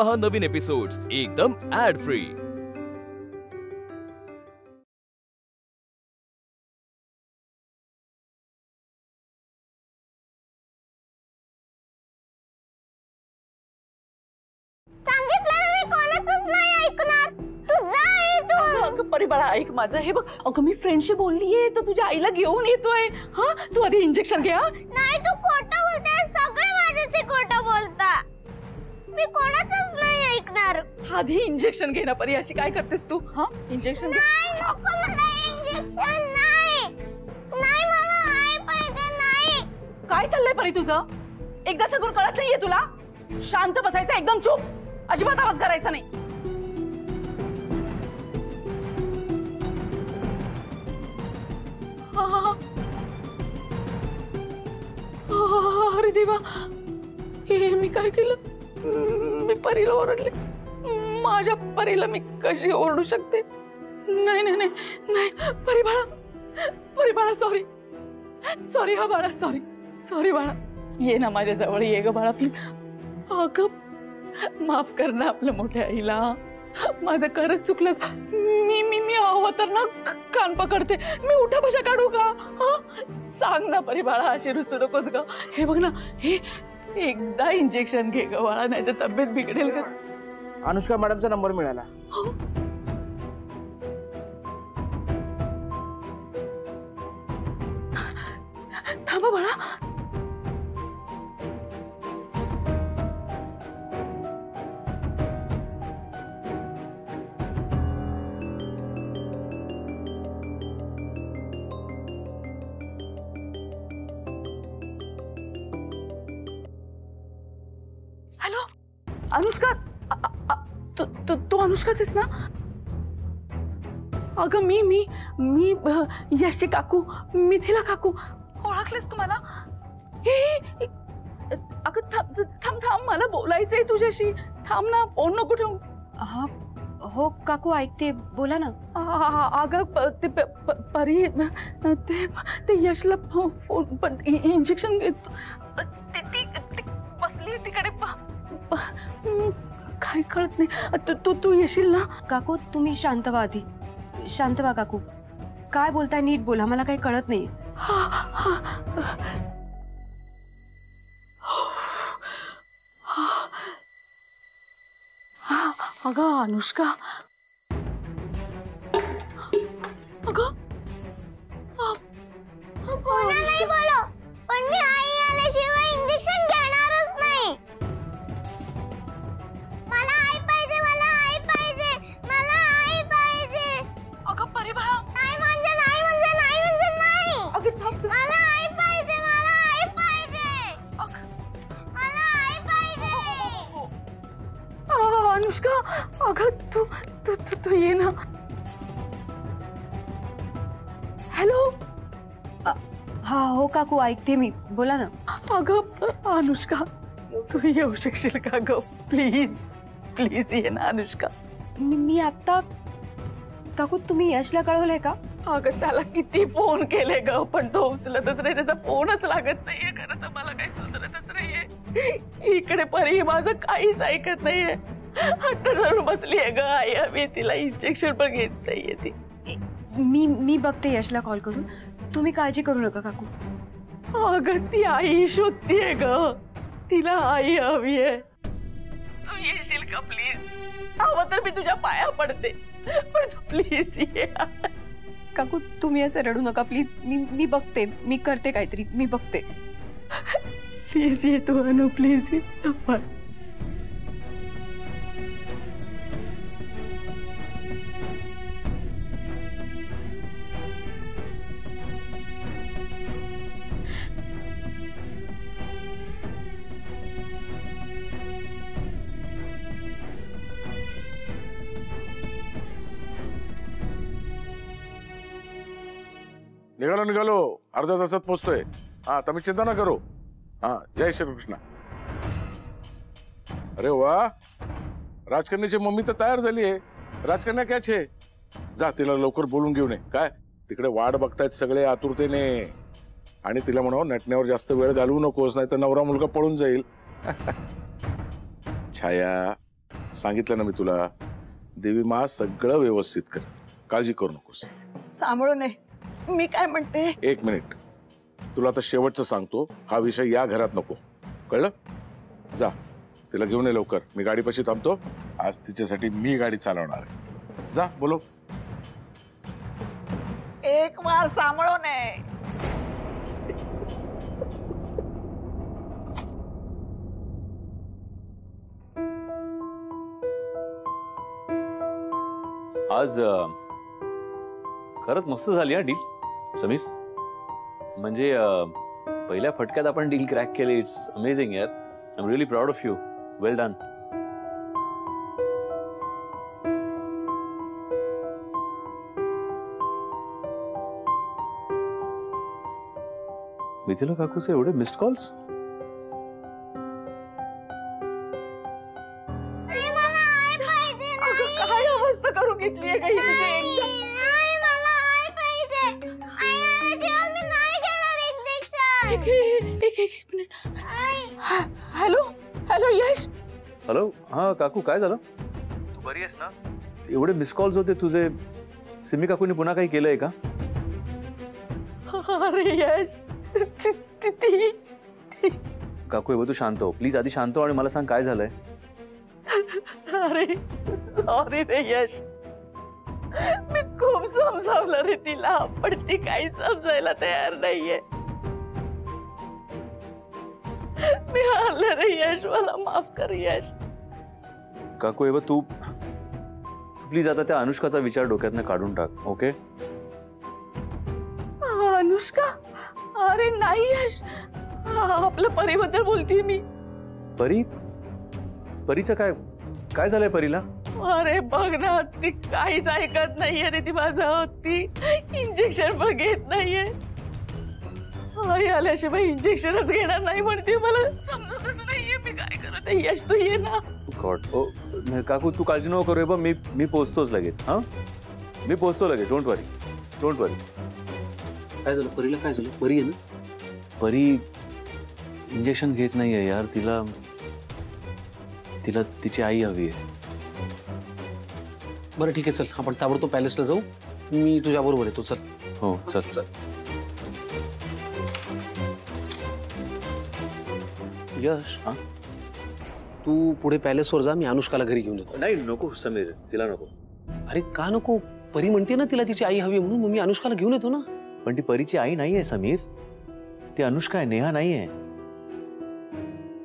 पहा नवीन एपिसोड्स एकदम add free. परिबाळा ऐक माझं, हे बघ अगं मी फ्रेंडशी बोललीये तर तुझ्या आईला घेऊन येतोय। हा तू आधी इंजेक्शन घे। नाही तू खोटं बोलतेस, सगळे माझ्याशी खोटं बोलता, मी कोणाचंच नाही ऐकणार। आधी इंजेक्शन घे ना परी, अशी काय करतेस तू? हा इंजेक्शन नाही नको मला इंजेक्शन, नाही नाही मला आई पाहिजे नाही। काय चाललंय परी तुझं? एकदा सगळं कळत नाहीये तुला? शांत बसायचं, एकदम चूप, अजिबात आवाज करायचा नाही। अरे देवा, हे मी काय केलं? मी परीला ओरडले। माझ्या परीला मी कशी ओरडू शकते? नाही नाही नाही नाही, परी बाळा सॉरी सॉरी हा बाळा, सॉरी सॉरी बाळा, ये ना माझ्या जवळ, ये ग बाळा प्लीज। अगं माफ कर ना आपल्या मोठ्या आईला, माझं खरंच चुकलं। मी मी मी हवं तर ना कान पकडते, मी उठा बशा काढू का? हा सांग ना परी बाळा, अशी रुसू नकोस ग। हे बघ ना, हे एकदा इंजेक्शन घे ग बाळा, नाही तर तब्येत बिघडेल का? अनुष्का मॅडमचा नंबर मिळाला। थांबा बाळा, हॅलो अनुष्का, तू अनुष्काच आहेस ना? अगं मी मी मी यशची काकू, मिथिला काकू, ओळखलेस तुम्हाला? हे अगं थांब थांब थांब, मला बोलायचंय तुझ्याशी, थांब ना, फोन नको ठेवू। हा हो काकू ऐकते, बोला ना। अगं ते परी ते यशला फोन पण इंजेक्शन घेत, ती बसली तिकडे, काय कळत नाही। तू येशील ना? काकू तुम्ही शांत व्हा आधी, शांत व्हा काकू, काय बोलताय नीट बोला, मला काही कळत नाही। अगं अनुष्का, अगं कोणालाही बोलो, पण मी आई आल्याशिवाय इंजेक्शन घेणारच नाही। मला आई पाहिजे, मला आई पाहिजे, मला आई पाहिजे। अगं परी बाळा, नाही म्हणजे नाही म्हणजे नाही म्हणजे नाही। अगं थांब, मला आई पाहिजे, मला आई पाहिजे, मला आई पाहिजे। अनुष्का, अगं तू तू तू तू ये ना। हॅलो, हा हो काकू ऐकते मी, बोला ना। अगं अनुष्का, तू येऊ शकशील का ग? प्लीज प्लीज ये ना अनुष्का। मी आता, काकू तुम्ही यशला कळवलंय का? अगं त्याला किती फोन केले ग, पण तो उचलतच नाही, त्याचा फोनच लागत नाहीये। खरं तर मला काही सुधरतच नाहीये। इकडे परी माझं काहीच ऐकत नाहीये, हट्ट धरून बसलीये ग। आई हवी तिला, इंजेक्शन पण घेत नाहीये ती। मी बघते यशला कॉल करून, तुम्ही काळजी करू नका काकू। अगं ती आई शोधतीये ग, तिला आई हवीये। तू येशील का प्लीज? हवं तर मी तुझ्या पाया पडते, पण तू प्लीज ये। काकू तुम्ही असं रडू नका प्लीज, मी बघते, मी करते काहीतरी, मी बघते। प्लीज ये तू अनु, प्लीज ये। निघालो निघालो, अर्ध्या तासात पोहोचतोय। हा तुम्ही चिंता ना करो। हा जय श्रीकृष्ण। अरे वा, राजकन्याची मम्मी तर तयार झाली आहे। राजकन्या काय छे, जा तिला लवकर बोलून घेऊन ये। काय तिकडे वाट बघतायत सगळे आतुरतेने, आणि तिला म्हणावं नटण्यावर जास्त वेळ घालवू नकोस, नाही तर नवरा मुलगा पळून जाईल। छाया सांगितलं ना मी तुला, देवी मा सगळं व्यवस्थित कर, काळजी करू नकोस. सांभाळून मी काय म्हणते, एक मिनिट, तुला आता शेवटचं सांगतो, हा विषय या घरात नको, कळलं? जा तिला घेऊन ये लवकर, मी गाडीपाशी थांबतो. आज तिच्यासाठी मी गाडी चालवणार आहे. जा बोलो. एक बार सांभाळून आज खरंच मस्त झाली हा डील समीर. म्हणजे पहिल्या फटक्यात आपण डील क्रॅक केली. इट्स अमेझिंग यार. I am really proud of you. Well done. Mithila काकूचे एवढे मिस्ड कॉल्स. काय अवस्था करून घेतली आहे काही तुझे एकदम. एक मिनिट. हॅलो हॅलो यश. हॅलो. हा काकू काय झालं? तू बरी आहेस ना? एवढे मिस कॉल्स होते तुझे. सिमी काकूने पुन्हा काही केलंय का? अरे यश काकू हे तू शांत हो प्लीज. आधी शांत हो आणि मला सांग काय झालंय. अरे सॉरी रे यश. मी खूप समजावलं रे तिला, पण ती काही समजायला तयार नाहीये. मी हारले रे यश, मला माफ कर यश. काकू हे तू प्लीज आता त्या अनुष्काचा विचार डोक्यातनं काढून टाक. ओके? अनुष्का? अरे नाही यश, आपलं परीबद्दल बोलतीये मी. परी? परीचं काय काय झालंय परीला? अरे बघ ना, ती काहीच ऐकत नाहीये रे. ती माझं ती इंजेक्शन पण घेत नाहीये. आई आल्याशिवाय इंजेक्शनच घेणार नाही म्हणते. मला समजतच नाहीये मी काय करत आहे. यश तू ये ना. गॉड. ओ काकू तू काळजी नको करू. मी पोहोचतोच लगेच. हा मी पोहोचतो लगेच. Don't worry. डोंट वरी. काय झालं परीला? काय झालं? बरी आहे ना? परी इंजेक्शन घेत नाहीये यार. तिला तिची आई हवी आहे. बरं ठीक आहे, चल आपण ताबडतोब पॅलेसला जाऊ. मी तुझ्या बरोबर येतो. चल. हो चल चल. यश तू पुढे पॅलेसवर जा, मी अनुष्काला घरी घेऊन येतो. नाही नको समीर, तिला नको. अरे का नको? परी म्हणते ना तिला तिची आई हवी म्हणून, मग मी अनुष्काला घेऊन येतो ना. पण ती परीची आई नाहीये समीर. ती अनुष्का आहे, नेहा नाहीये.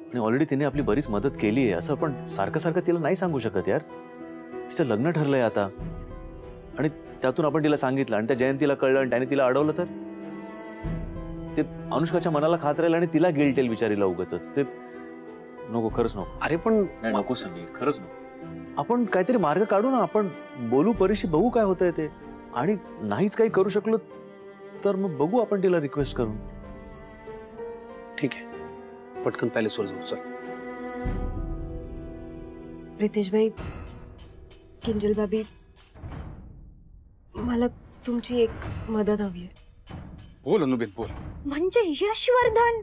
आणि ऑलरेडी तिने आपली बरीच मदत केली आहे. असं पण सारखं सारखं तिला नाही सांगू शकत यार. तिचं लग्न ठरलंय आता आणि त्यातून आपण तिला सांगितलं आणि त्या जयंतीला कळलं आणि त्याने तिला अडवलं तर ते अनुष्काच्या मनाला खात राहील आणि तिला गिल्ट येईल बिचारीला उगाचच. ते नको, खरंच नको. अरे पण नको समीर, खरंच नको. आपण काहीतरी मार्ग काढू ना. आपण बोलू परीशी, बघू काय होतंय ते. आणि नाहीच काही करू शकलो तर मग बघू आपण तिला रिक्वेस्ट करून. ठीक आहे, पटकन पॅलेसवर जाऊ. चल. रितेश भाई, किंजल भाभी, मला तुमची एक मदत हवी आहे. बोल अनुबेन बोल. म्हणजे यशवर्धन,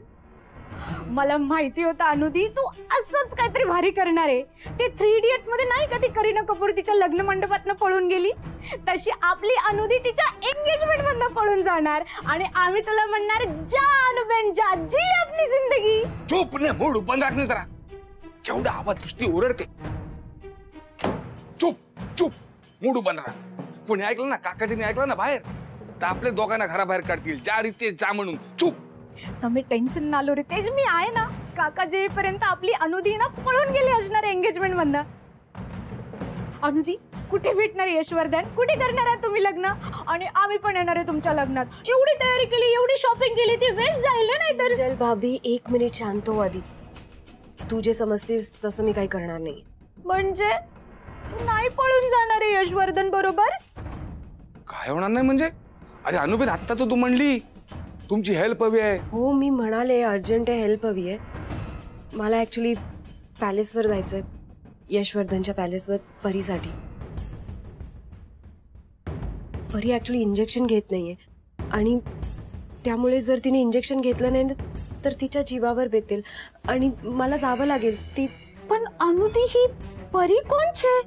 मला माहिती होतं अनुदी तू असंच काहीतरी भारी करणार आहे. ते 3 इडियट्स मध्ये नाही का ती करीना कपूर तिच्या लग्न मंडपातनं पळून गेली, तशी आपली अनुदी तिच्या एंगेजमेंट मधनं पळून जाणार आणि आम्ही तुला म्हणणार जा अनुबेन जा, जी आपली जिंदगी. चुप ने मूड बंद राख ना जरा. केवढा आवाज नुसती ओरडते. चुप चुप, मूड बंद राख. कोणी ऐकलं ना, काकाजीने ऐकलं ना बाहेर, तर आपल्या दोघांना घराबाहेर काढतील. जा रितेश जा म्हणून. चुप. तुम्ही टेन्शन ना लो रितेश, मी आहे ना. काका जेपर्यंत आपली अनुदी ना पळून गेली असणार एंगेजमेंट मधनं. अनुदी कुठे भेटणार यशवर्धन? कुठे करणार आहे तुम्ही लग्न? आणि आम्ही पण येणार आहे तुमच्या लग्नात. एवढी तयारी केली, एवढी शॉपिंग केली, ती वेस्ट जाईल ना. नाही तर चल भाभी, 1 मिनिट शांत हो आधी. तू जे समजतेस तसं मी काही करणार नाही. म्हणजे नाही पळून जाणार आहे यशवर्धन बरोबर? काय होणार नाही म्हणजे? अरे अनुबेन आता तर तू म्हणली तुमची हेल्प हवी आहे. हो मी म्हणाले अर्जंट हेल्प हवी आहे. मला ऍक्च्युली पॅलेसवर जायचंय, यशवर्धनच्या पॅलेसवर परीसाठी. परी ऍक्च्युली इंजेक्शन घेत नाहीये आणि त्यामुळे जर तिने इंजेक्शन घेतलं नाही तर तिच्या जीवावर बेतेल आणि मला जावं लागेल. ती पण अनुदी ही परी कोण छे?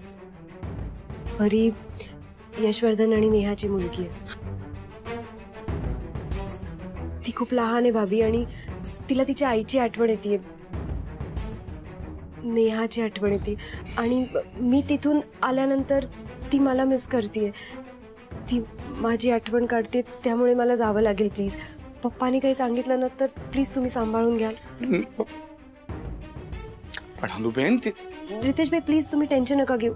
परी यशवर्धन आणि नेहाची मुलगी आहे. ती खूप लहान आहे भाभी आणि तिला तिच्या आईची आठवण येते, नेहाची आठवण येते. आणि मी तिथून आल्यानंतर ती मला मिस करते, ती माझी आठवण काढते. त्यामुळे मला जावं लागेल. प्लीज पप्पानी काही सांगितलं ना तर प्लीज तुम्ही सांभाळून घ्याल. पण अनुबेन ते रितेश भाई प्लीज तुम्ही टेन्शन नका घेऊ.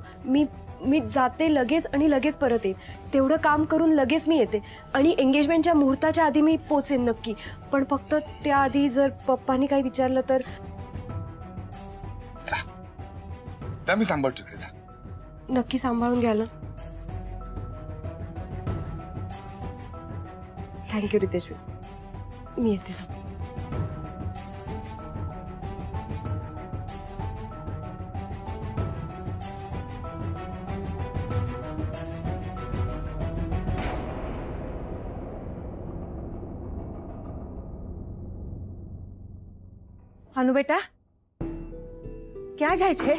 मी जाते लगेच आणि लगेच परत येईन. तेवढं काम करून लगेच मी येते आणि एंगेजमेंटच्या मुहूर्ताच्या आधी मी पोचेन नक्की. पण फक्त त्याआधी जर पप्पानी काही विचारलं तर मी सांभाळतो तिकडे. जा नक्की सांभाळून घ्या ना. थँक्यू रितेश भाई, मी येते. अनु बेटा क्या जायचे?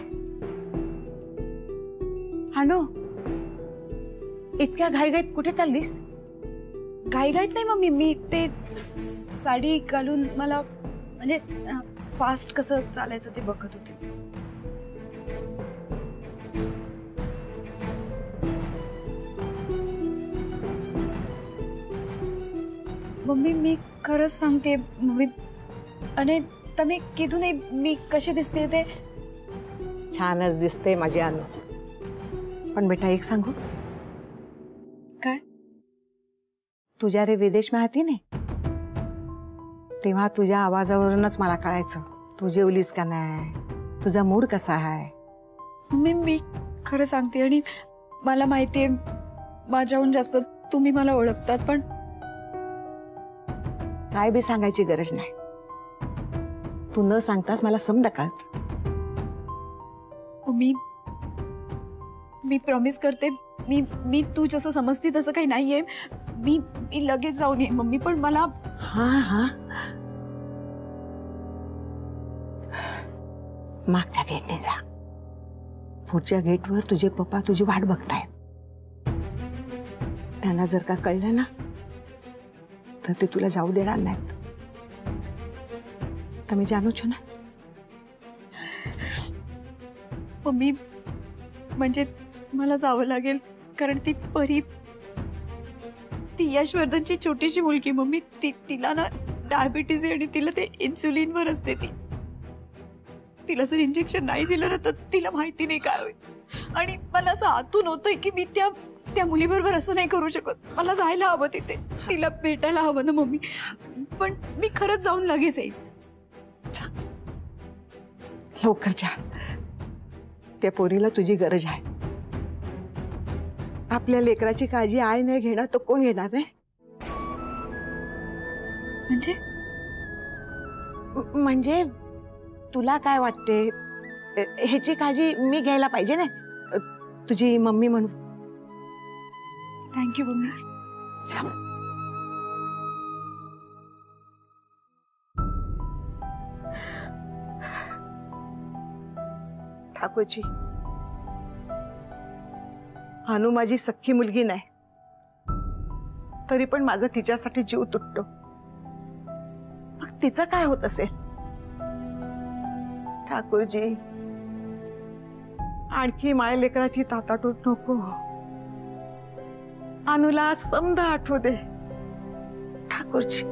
अनु इतक्या घाईघाईत कुठे चाललीस? घाईघाईत नाही मम्मी, मी ते साडी घालून मला म्हणजे फास्ट कसं चालायचं ते बघत होते. मम्मी मी खरंच सांगते मम्मी, आणि तुम्ही किती नाही मी कशी दिसते ते. छानच दिसते माझी अनु. पण बेटा एक सांगू काय? तुझ्या रे विदेश माहिती नाही तेव्हा तुझ्या आवाजावरूनच मला कळायचं तू जेवलीस का नाही, तुझा मूड कसा आहे. मी खरं सांगते आणि मला माहितीये माझ्याहून जास्त तुम्ही मला ओळखतात, पण काय बी सांगायची गरज नाही. तू न सांगताच मला समजा कळत. मी प्रॉमिस करते, मी तू जसं समजते तसं काही नाहीये. मी लगेच जाऊन येईन मम्मी, पण मला हा मागच्या गेटने जा. पुढच्या गेटवर तुझे पप्पा तुझी वाट बघतायत. त्यांना जर का कळलं ना तर ते तुला जाऊ देणार नाहीत. तर मी जानू छो ना. मम्मी म्हणजे मला जावं लागेल कारण ती परी ती यशवर्धनची छोटीशी मुलगी. मम्मी तिला ना डायबिटीज आहे आणि तिला ते इन्सुलिनवर असते. तिला जर इंजेक्शन नाही दिलं ना तर तिला माहिती नाही काय होईल. आणि मला असं आतून होतंय की मी त्या मुलीबरोबर असं नाही करू शकत. मला जायला हवं तिथे, तिला भेटायला हवं ना मम्मी. पण मी खरंच जाऊन लगेच येईन. लवकर जा, त्या पोरीला तुझी गरज आहे. आपल्या लेकराची काळजी आई नाही घेणार तर कोण घेणार नाही. म्हणजे तुला काय वाटते ह्याची काळजी मी घ्यायला पाहिजे ना, तुझी मम्मी म्हणून. Thank you mummy. ठाकूरची अनु माझी सख्खी मुलगी नाही तरी पण माझा तिच्यासाठी जीव तुटतो. मग तिचं काय होत असेल? ठाकूरजी आणखी माय लेकराची ताटाटूट नको. अनुला समजा आठवू दे ठाकूरजी.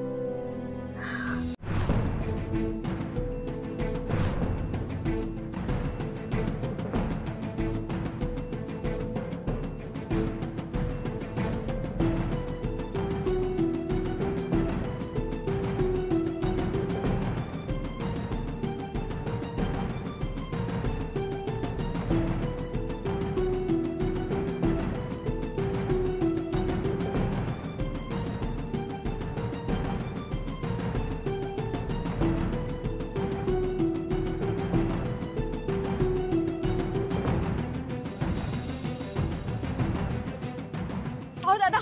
दादा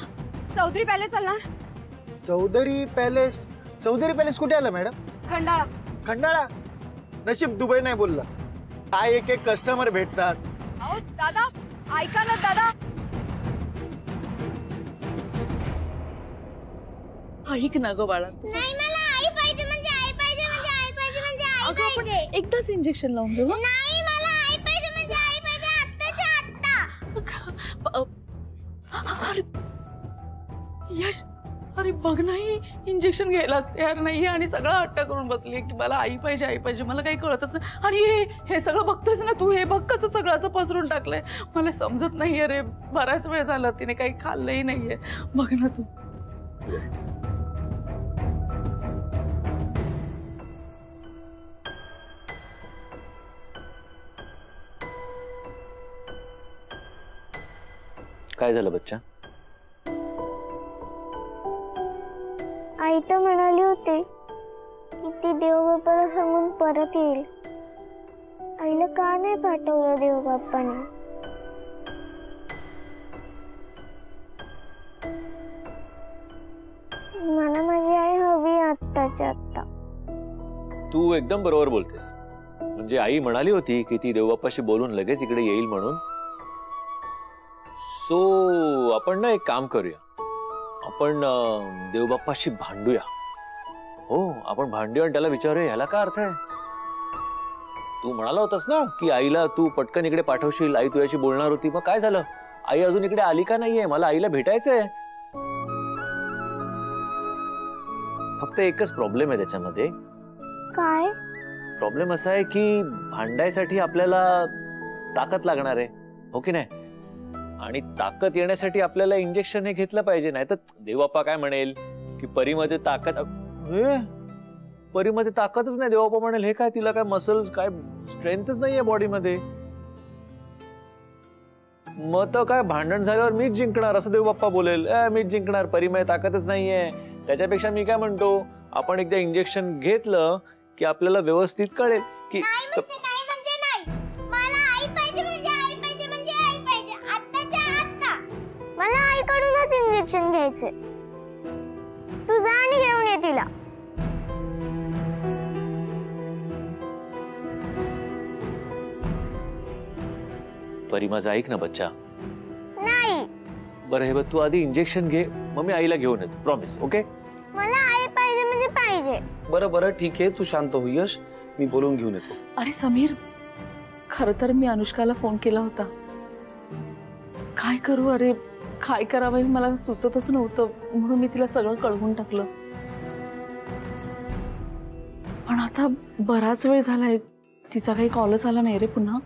चौधरी पॅलेस चालणार. चौधरी पॅलेस कुठे आलं मॅडम? खंडाळा. खंडाळा. नशीब दुबई नाही बोलला. काय एक कस्टमर भेटतात अहो दादा ऐका ना दादा. ऐक ना ग बाळा तू. नाही मला आई पाहिजे म्हणजे आई पाहिजे म्हणजे आई पाहिजे म्हणजे आई अगं आपण पाहिजे. एकदाच इंजेक्शन लावून देऊ. नाही मला आई पाहिजे म्हणजे आई पाहिजे आत्ताच्या आत्ता. अरे यश, अरे बघ नाही इंजेक्शन घ्यायलाच तयार नाहीये आणि सगळं हट्ट करून बसली की मला आई पाहिजे आई पाहिजे. मला काही कळतच नाही. आणि हे सगळं बघतोयस ना तू, हे बघ कसं सगळं असं पसरून टाकलंय. मला समजत नाहीये रे. बराच वेळ झाला तिने काही खाल्लंही नाहीये. बघ ना तू. काय झालं बच्चा? आई तर म्हणाली होती की ती देवबाप्पाला सांगून परत येईल. आईला का नाही पाठवलं देवबाप्पाने? मला माझी आई हवी आत्ताच्या आत्ता. तू एकदम बरोबर बोलतेस. म्हणजे आई म्हणाली होती की ती देवबाप्पाशी बोलून लगेच इकडे येईल म्हणून. सो आपण ना एक काम करूया, आपण देवबाप्पाशी भांडूया. हो आपण भांडूया आणि त्याला विचारूया ह्याला काय अर्थ आहे. तू म्हणाला होतास ना की आईला तू पटकन इकडे पाठवशील, आई तुझ्याशी बोलणार होती. मग काय झालं? आई अजून इकडे आली का नाहीये? मला आईला भेटायचंय. फक्त एकच प्रॉब्लेम आहे त्याच्यामध्ये. काय प्रॉब्लेम असा आहे की भांडायसाठी आपल्याला ताकद लागणार आहे, हो की नाही? आणि ताकद येण्यासाठी आपल्याला इंजेक्शन हे घेतलं पाहिजे. नाही तर देवबाप्पा काय म्हणेल की परीमध्ये ताकद. परीमध्ये ताकदच नाही. देवबाप्पा म्हणेल हे काय, तिला काय मसल्स काय स्ट्रेंथच नाहीये बॉडीमध्ये. मग तर काय भांडण झाल्यावर मीच जिंकणार असं देवबाप्पा बोलेल. मीच जिंकणार, परीमध्ये ताकदच नाहीये. त्याच्यापेक्षा मी काय म्हणतो, आपण एकदा इंजेक्शन घेतलं की आपल्याला व्यवस्थित कळेल की मला आईकडूनच इंजेक्शन घ्यायचे. तू जा आणि घेऊन ये तिला. परी माझं ऐक ना बच्चा. नाही बरं हे बघ, तू आधी इंजेक्शन घे, मग मी आईला घेऊन येतो. प्रॉमिस? ओके. मला आई पाहिजे म्हणजे पाहिजे. बरं बरं ठीक आहे, तू शांत हो यश, मी बोलून घेऊन येतो. अरे समीर, खर तर मी अनुष्काला फोन केला होता. काय करू, अरे काय करावं मला सुचतच नव्हतं, म्हणून मी तिला सगळं कळवून टाकलं. पण आता बराच वेळ झालाय, तिचा काही कॉलच आला नाही रे पुन्हा.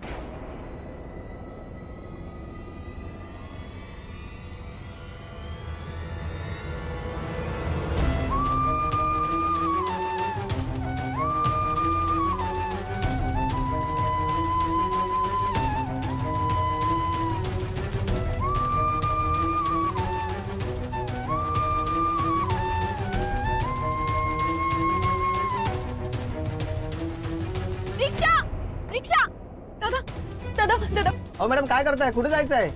अहो मॅडम काय करताय? कुठे जायचं आहे?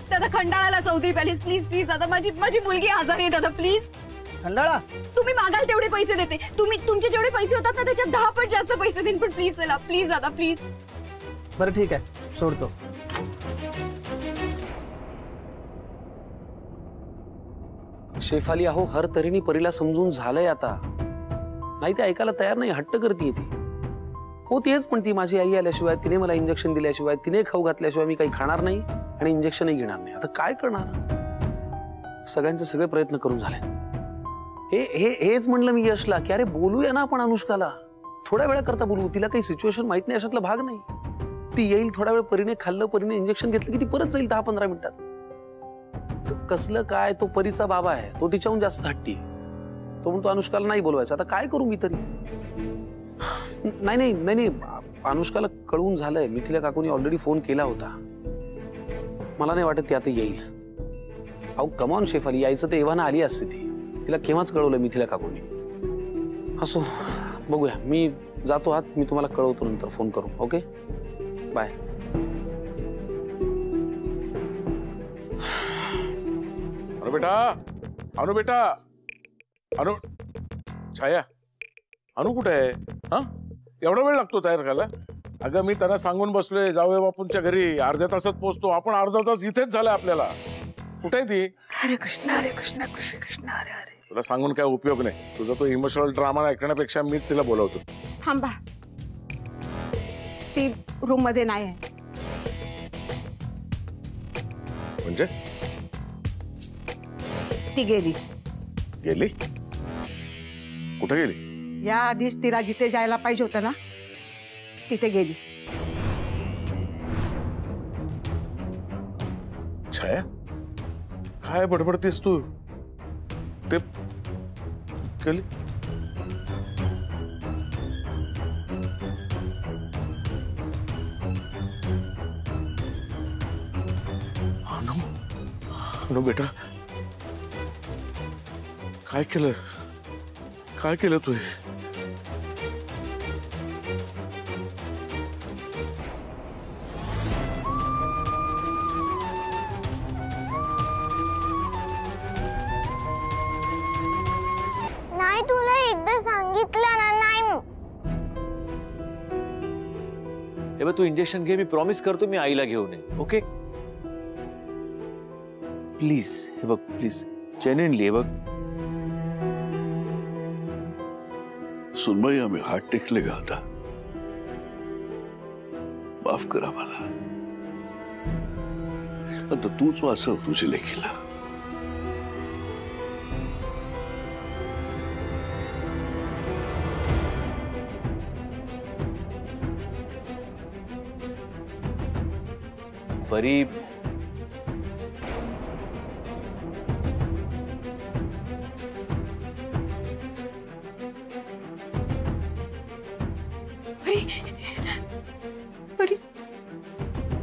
दादा खंडाळाला चौधरी पॅलेस. प्लीज प्लीज दादा, माझी मुलगी आजारी आहे दादा. प्लीज खंडाळा? तुम्ही मागाल तेवढे पैसे देते. तुमचे जेवढे पैसे होतात ना त्याच्यात 10 पट जास्त पैसे देईन. पण प्लीज चला, प्लीज दादा प्लीज. बरं ठीक आहे, सोडतो. शेफाली अहो, हर तऱ्हेने परीला समजून झालंय आता. नाही ते ऐकायला तयार नाही, हट्ट करते ती. हो तेच पण ती माझी आई आल्याशिवाय, तिने मला इंजेक्शन दिल्याशिवाय, तिने खाऊ घातल्याशिवाय मी काही खाणार नाही आणि इंजेक्शनही घेणार नाही. आता काय करणार? सगळ्यांचे सगळे प्रयत्न करून झाले. हेच म्हणलं मी यशला की अरे बोलूया ना आपण अनुष्काला, थोड्या वेळा करता बोलू. तिला काही सिच्युएशन माहित नाही, अशातला भाग नाही. ती येईल, थोडा वेळ परीने खाल्लं, परीने इंजेक्शन घेतलं की ती परत जाईल 10-15 मिनिटात. कसलं काय, तो परीचा बाबा आहे, तो तिच्याहून जास्त हट्टी. तो म्हणतो अनुष्काला नाही बोलवायचं. आता काय करू मी तरी? नाही अनुष्काला कळवून झालंय. मिथिला काकूनी ऑलरेडी फोन केला होता. मला नाही वाटत ती आता येईल. अहो कमॉन शेफाली, यायचं तर एव्हाना आली असते ती. तिला केव्हाच कळवलं मिथिला काकूनी. असो बघूया, मी जातो आत, मी तुम्हाला कळवतो नंतर फोन करू. Okay bye. अनु बेटा अनु. छाया, अनु कुठे आहे? हा एवढा वेळ लागतो तयार व्हायला? अगं मी त्यांना सांगून बसलोय जाऊया बापूंच्या घरी, अर्ध्या तासात पोहोचतो. आपण अर्धा तास इथेच झालाय आपल्याला. कुठे आहे ती? हरे कृष्ण कृष्ण कृष्ण हरे हरे. तुला सांगून काय उपयोग नाही. तुझा तो इमोशनल ड्रामा ऐकण्यापेक्षा मीच तिला बोलवतो. थांबा, ती रूम मध्ये नाही आहे. म्हणजे ती गेली. गेली? कुठे गेली? या आधीच तिला जिथे जायला पाहिजे होतं ना तिथे गेली. छाया, काय बडबडतेस तू? ते गेली? अनु बेटा, काय केलं? काय केलं तू? नाही, तुला एकदा सांगितलं ना. नाही हे बघ, तू इंजेक्शन घे. मी प्रॉमिस करतो मी आईला घेऊन ये. Okay please. हे बघ प्लीज, जेन्युइनली. हे बघ सुनबाई, आम्ही हात टेकले का आता? माफ करा मला. आता तूच वाचव तुझ्या लेकीला. परी,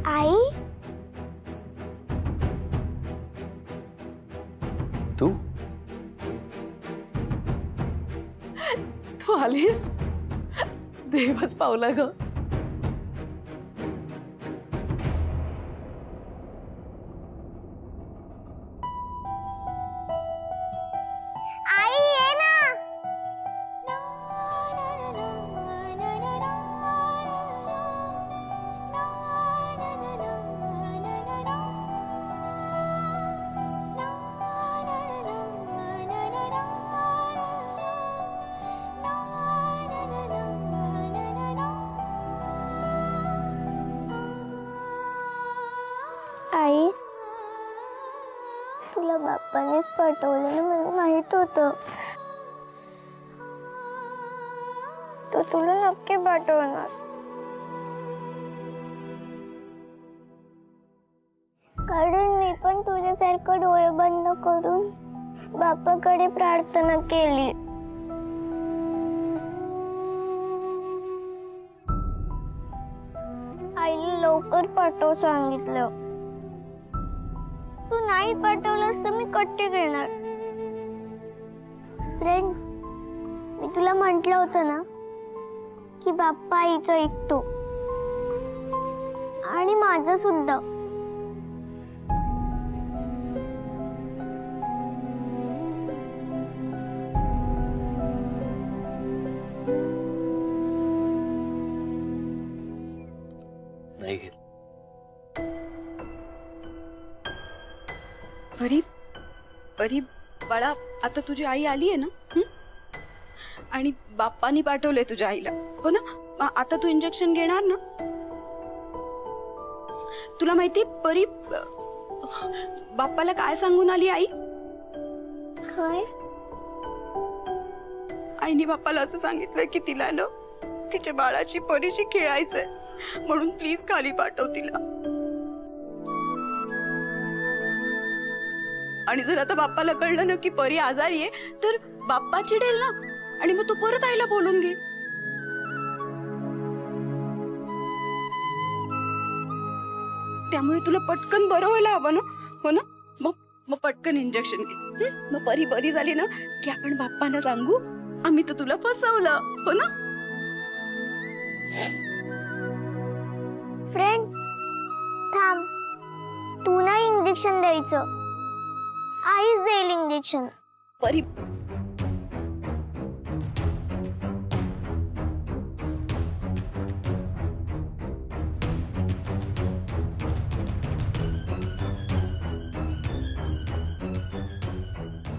आई, तू तू आलीस? देवच पावला ग. आई ये ना. आई, तुला बाप्पानेच पाठवलं ना, मला माहित होतं. तो तुला नक्की पाठवणार. कारण मी पण तुझ्यासारखं डोळे बंद करून बाप्पाकडे प्रार्थना केली. आईला लवकर पाठव सांगितलं. तू नाही पाठवलंस तर मी कट्टी घेणार. फ्रेंड, मी तुला म्हटलं होतं ना की बाप्पा आईचं ऐकतो, आणि माझं सुद्धा. नाही घेत. परी, परी बाळा, आता तुझी आई आली आहे ना? आणि बाप्पानी पाठवले तुझ्या आईला, हो ना? आता तू इंजेक्शन घेणार ना? तुला माहिती परी, बाप्पाला काय सांगून आली आई? काय? आईने बाप्पाला असं सांगितलं की तिला ना तिच्या बाळाची परीशी खेळायचंय, म्हणून प्लीज खाली पाठव तिला. आणि जर आता बाप्पाला कळलं ना की परी आजारी आहे तर बाप्पा चिडेल ना, आणि मग तू परत आईला बोलून घे. त्यामुळे तुला पटकन बरं व्हायला हवं ना, हो ना? मग पटकन इंजेक्शन घे. मग परी बरी झाली ना की आपण बाप्पांना सांगू आम्ही तर तुला फसवलं, हो ना? फ्रेंड थांब, तू नाही इंजेक्शन द्यायचं, आईच देईल इंजेक्शन. परी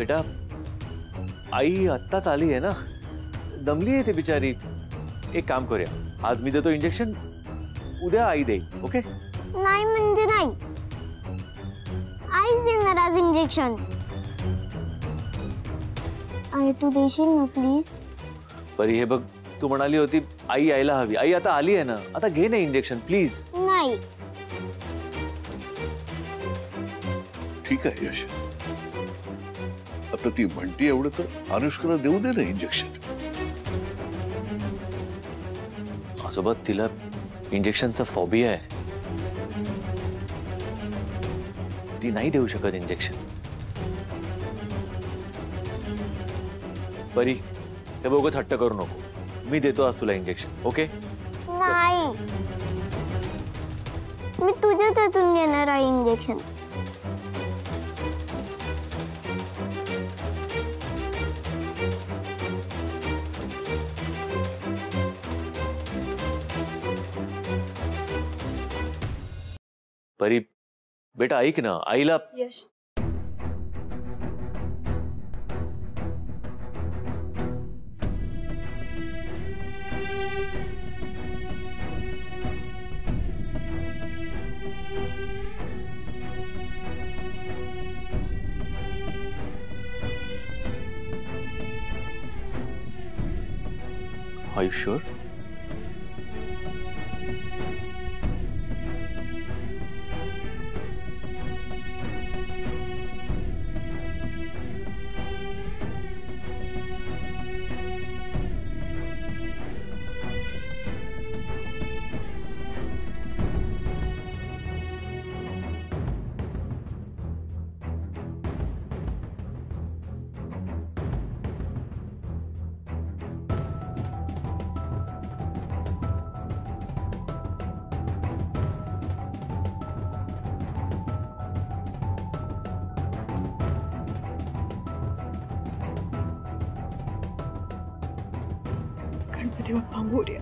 बेटा आई आत्ताच आली आहे ना, दमली आहे ती बिचारी. एक काम करूया, आज मी देतो इंजेक्शन, उद्या आई देईल. ओके? नाही म्हणजे नाही, आईच देणार आज इंजेक्शन. आई तू देशील ना प्लीज? परी हे बघ, तू म्हणाली होती आई यायला हवी. आई आता आली आहे ना, आता घे ना इंजेक्शन प्लीज. नाही. ठीक आहे यश, आता ती म्हणती एवढं तर अनुष्काला देऊ दे ना इंजेक्शन. सोबत तिला इंजेक्शनचा फॉबिया आहे, ती नाही देऊ शकत इंजेक्शन. परी हे बोगस हट्ट करू नको, मी देतो आज तुला इंजेक्शन. ओके? नाही, मी तुझ्या हातून घेणार आहे इंजेक्शन. परी बेटा ऐक ना, आईला. यश Are you sure? Ganpati Bappa Morya.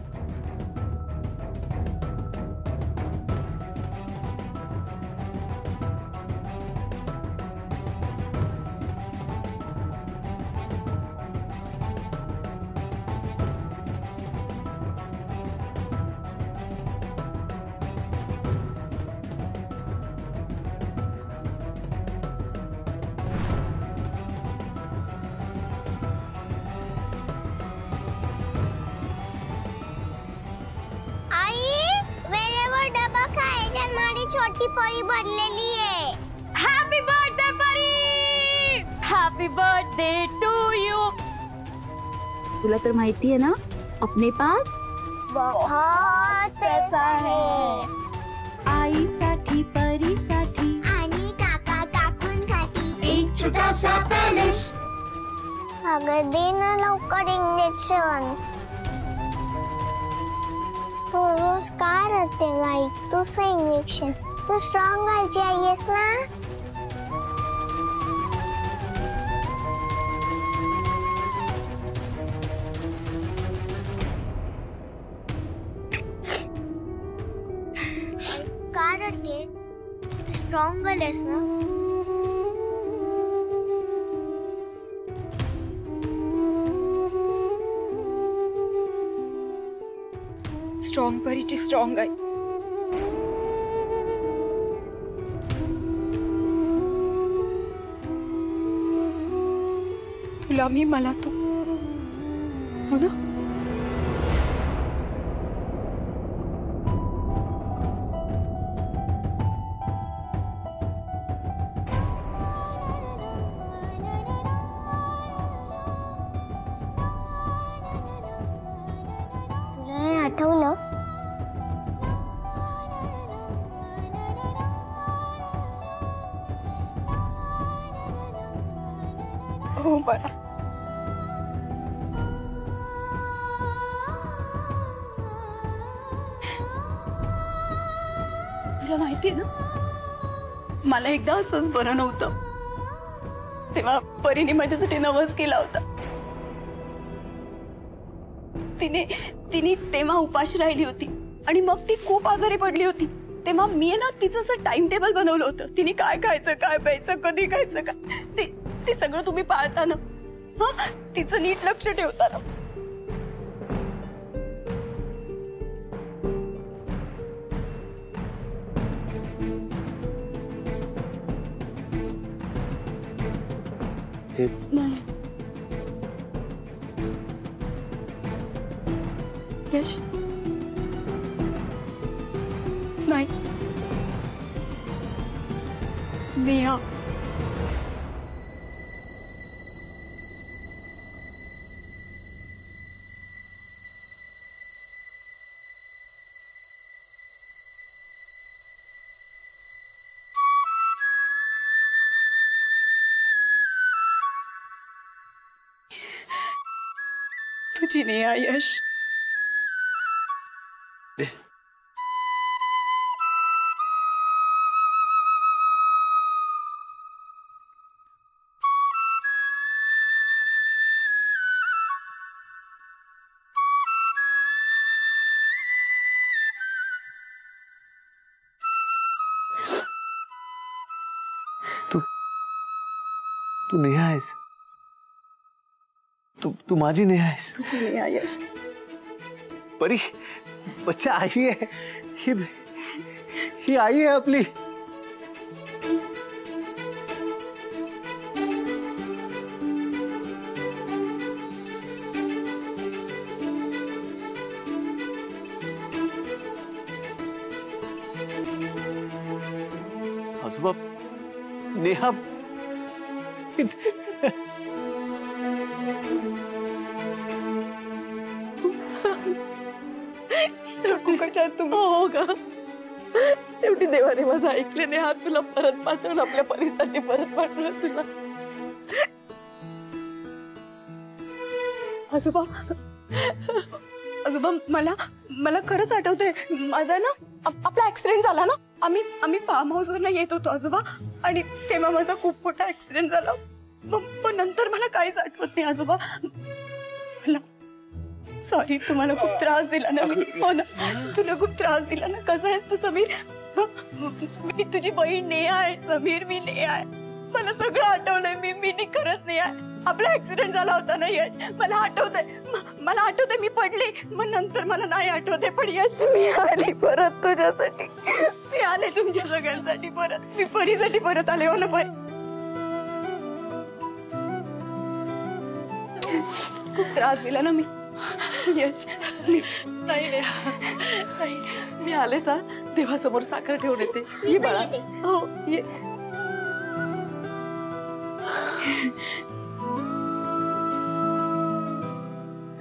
छोटी परी बनलेली आहे. Happy birthday Pari. Happy birthday to you. तुला तर माहिती आहे ना, अपने पास बहुत पैसा है. आईसाठी, परीसाठी आणि काका काकूंसाठी एक छोटासा पॅलेस. अगं दे ना लवकर इंजेक्शन. तू रोज का रडते गाई? तुझं इंजेक्शन. तू स्ट्रॉंग व्हायची आहेस ना. का रडते? तू स्ट्रॉंग झालीस ना. स्ट्रॉंग परीची स्ट्रॉंग आई. तुला मी, मला तू, हो ना? तुला आठवलं? हो बाळा. तुला माहितीये ना, मला एकदा असंच बरं नव्हतं, तेव्हा परीने माझ्यासाठी नवस केला होता. तिने तिने तेव्हा उपाशी राहिली होती आणि मग ती खूप आजारी पडली होती. तेव्हा मी ना तिचं असं टाइम टेबल बनवलं होतं. तिने काय खायचं, काय प्यायचं, कधी खायचं, काय ते सगळं तुम्ही पाळता ना? हा, तिचं नीट लक्ष ठेवता ना? नाही यश, नाही नेहा, तुझी नेहा यश. तू नेहा आहेस. तू माझी नेहा आहेस. तुझी नेहा यश. परी, बच्चा आई है. ही आई है आपली. आजोबा, नेहा हो ग, शेवटी देवाने माझं ऐकले नाही. हात तुला परत पाठवलं, आपल्या परीसाठी परत पाठवलं तुला. आजोबा, आजोबा, मला खरंच आठवतंय. माझा ना आपला ऍक्सिडेंट झाला ना. आम्ही फार्म हाऊस वरनं येत होतो आजोबा, आणि तेव्हा माझा खूप मोठा ऍक्सिडेंट झाला. मग नंतर मला काहीच आठवत नाही आजोबा. मला सॉरी, तुम्हाला खूप त्रास दिला ना मी. हो ना, तुला खूप त्रास दिला ना. कसा आहेस तू समीर? मी तुझी बहीण नेहा आहे समीर. मी नेहा आहे. मला सगळं आठवलंय. मी खरंच नेहा आहे. आपला ऍक्सिडेंट झाला होता ना यश, मला आठवतंय मी पडले. मग नंतर मला नाही आठवतंय, पण यश मी आले परत तुझ्यासाठी. मी आले तुमच्या सगळ्यांसाठी परत. मी परीसाठी परत आले. हो ना परी? खूप त्रास दिला ना मी यश. नाही, मी आले सा. देवासमोर साखर ठेवून येते. ये बाळा. हो ये.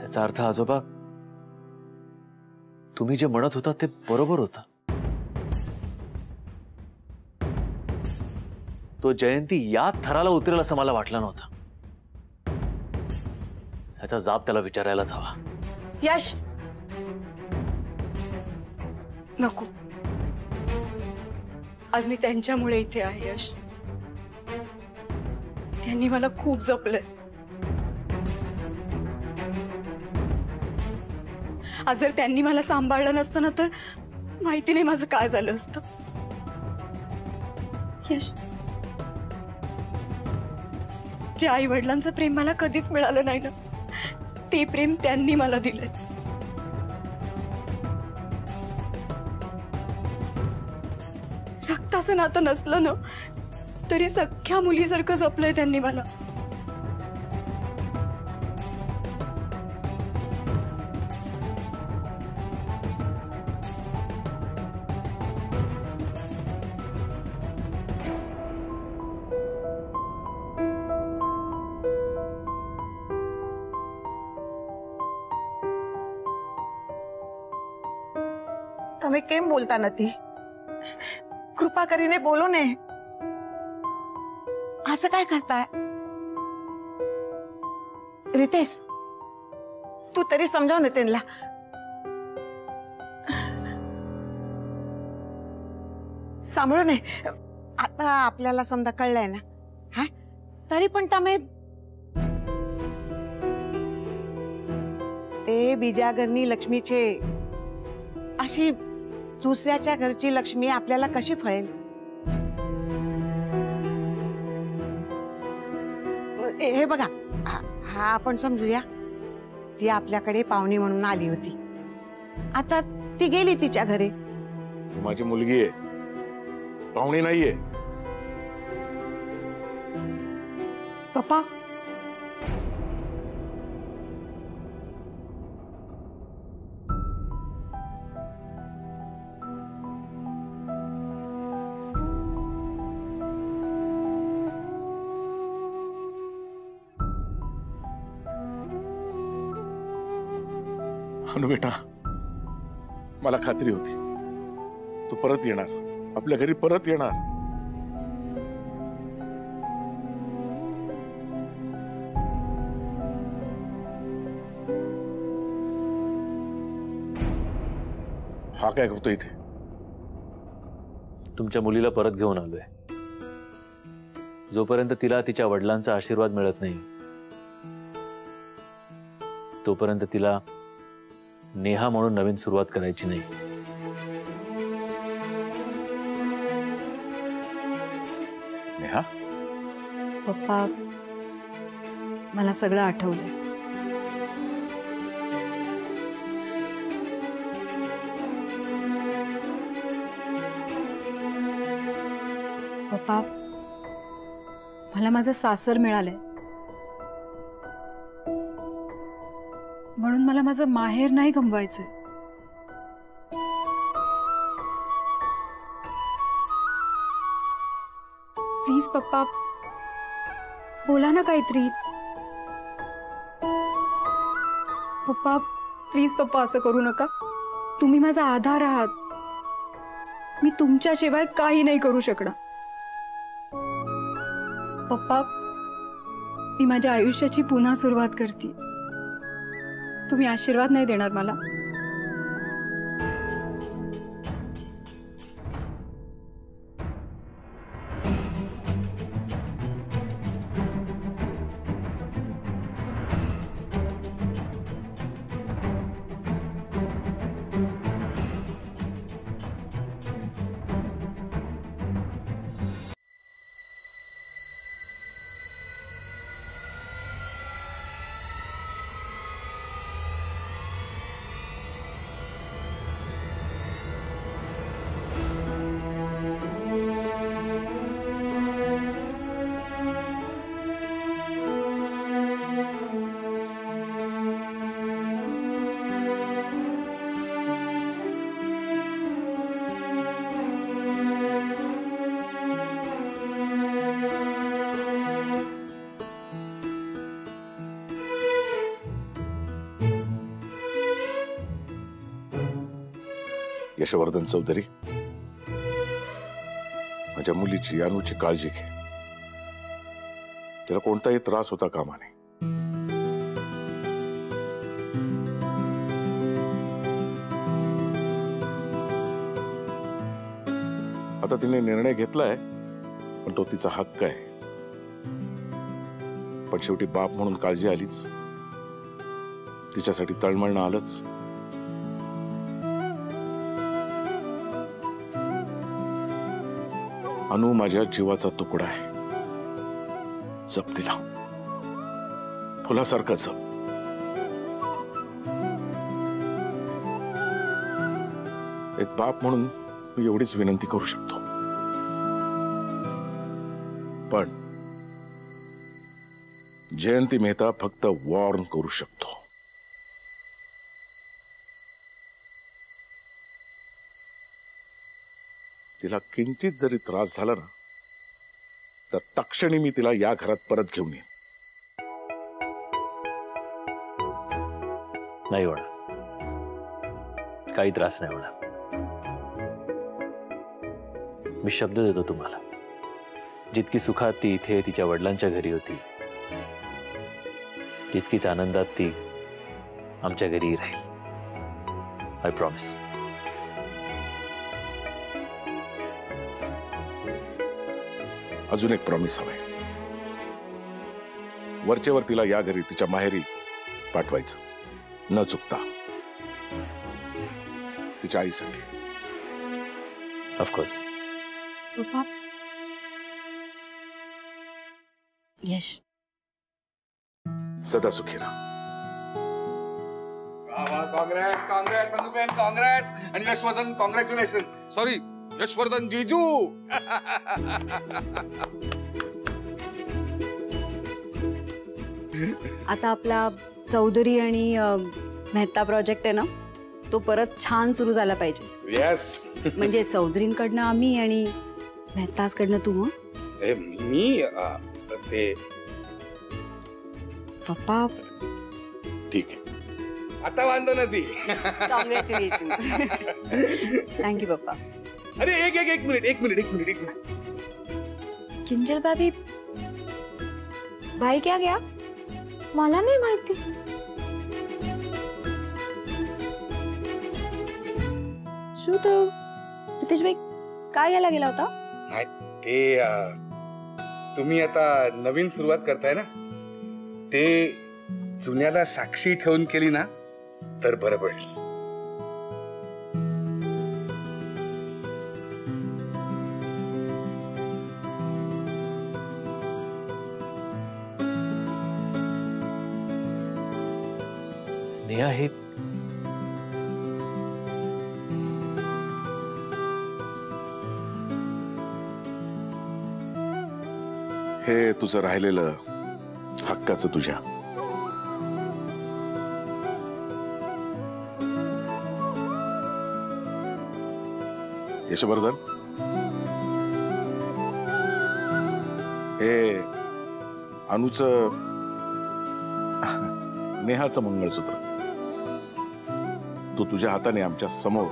याचा अर्थ आजोबा, तुम्ही जे म्हणत होता ते बरोबर होतं. तो जयंती या थराला उतरेल असं मला वाटलं नव्हतं. याचा जाब त्याला विचारायलाच हवा. यश, नको. आज मी त्यांच्यामुळे इथे आहे यश. त्यांनी मला खूप जपलंय. आज जर त्यांनी मला सांभाळलं नसतं ना, तर माहिती नाही माझं काय झालं असतं. यश, जे आई वडिलांचं प्रेम मला कधीच मिळालं नाही ना, ते प्रेम त्यांनी मला दिलंय. रक्ताचं नातं नसलं ना, तरी सख्या मुलीसारखं जपलंय त्यांनी मला. તમે કેમ બોલતા નથી? કૃપા કરીને બોલો ને. असं काय करताय? रितेश, तू तरी समजाव ना त्यांना. सांभाळू ने. आता आपल्याला समजा कळलंय ना. हा, तरी पण તમે ते बीजा घरनी लक्ष्मीचे अशी दुसऱ्याच्या घरची लक्ष्मी आपल्याला कशी फळेल? हे बघा, हा आपण समजूया, ती आपल्याकडे पाहुणी म्हणून आली होती. आता ती गेली तिच्या घरी. ती माझी मुलगी आहे, पाहुणी नाहीये. पप्पा, अनु बेटा, मला खात्री होती तू परत येणार, आपल्या घरी परत येणार. हा काय करतो इथे? तुमच्या मुलीला परत घेऊन आलोय. जोपर्यंत तिला तिच्या वडिलांचा आशीर्वाद मिळत नाही, तोपर्यंत तिला नेहा म्हणून नवीन सुरुवात करायची नाही. नेहा, पप्पा, मला सगळं आठवलं. पप्पा, मला माझं सासर मिळालंय, म्हणून मला माझं माहेर नाही गमवायचंय. प्लीज पप्पा, बोला ना काहीतरी. पप्पा प्लीज, पप्पा असं करू नका. तुम्ही माझा आधार आहात. मी तुमच्याशिवाय काही नाही करू शकणार. पप्पा, मी माझ्या आयुष्याची पुन्हा सुरुवात करते. तुम्ही आशीर्वाद नाही देणार मला? यशवर्धन चौधरी, माझ्या मुलीची अनुची काळजी घे. तिला कोणताही त्रास होता कामा नये. आता तिने निर्णय घेतलाय, पण तो तिचा हक्क आहे. पण शेवटी बाप म्हणून काळजी आलीच, तिच्यासाठी तळमळणं आलंच. अनु माझ्या जीवाचा तुकडा आहे. जप तिला, फुलासारखा जप. एक बाप म्हणून मी एवढीच विनंती करू शकतो. पण जयंती मेहता फक्त वॉर्न करू शकतो. तिला किंचित जरी त्रास झाला ना, तर तक्षणी मी तिला या घरात परत घेऊन येईन. नाही होणार, काही त्रास नाही होणार. मी शब्द देतो तुम्हाला, जितकी सुखात ती इथे तिच्या वडिलांच्या घरी होती, तितकीच आनंदात ती आमच्या घरी राहील. I promise. अजून एक प्रॉमिस हवंय. वरचेवर तिला या घरी तिच्या माहेरी पाठवायचं, न चुकता, तिच्या आईसाठी. ऑफकोर्स. पप्पा, यश, सदा सुखी राहा. काँग्रेस काँग्रेस अनुबेन काँग्रेस आणि यशवर्धन कॉंग्रॅच्युलेशन. सॉरी, यशवर्धन जीजू. आता आपला चौधरी आणि मेहता प्रोजेक्ट आहे ना, तो परत छान सुरू झाला पाहिजे. येस. म्हणजे चौधरींकडनं आम्ही आणि मेहताजकडनं तू. मी ते पप्पा ठीक आहे. आता वांधो ना ती. कॉंग्रॅच्युलेशन. थँक्यू पप्पा. अरे एक मिनिट. किंजल भाभी, भाई क्या गया? मला नाही माहिती. शू तर नितेश भाई काय घ्यायला गेला होता? नाही ते तुम्ही आता नवीन सुरुवात करताय ना, ते जुन्याला साक्षी ठेवून केली ना तर बरं पडेल. नेहा, हे तुझं राहिलेलं हक्काचं तुझ्या. यशवर्धन, हे अनुचं नेहाचं मंगळसूत्र तू तुझ्या हाताने आमच्या समोर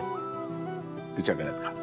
तिच्या गळ्यात घाल.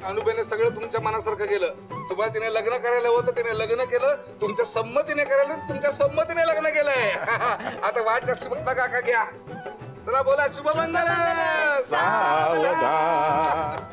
अनुबेने सगळं तुमच्या मनासारखं केलं. तुम्हाला तिने लग्न करायला होतं, तिने लग्न केलं. तुमच्या संमतीने करायला, तुमच्या संमतीने लग्न केलंय. आता वाट कसली बघता काका घ्या. चला बोला शुभमंगल. सावधान.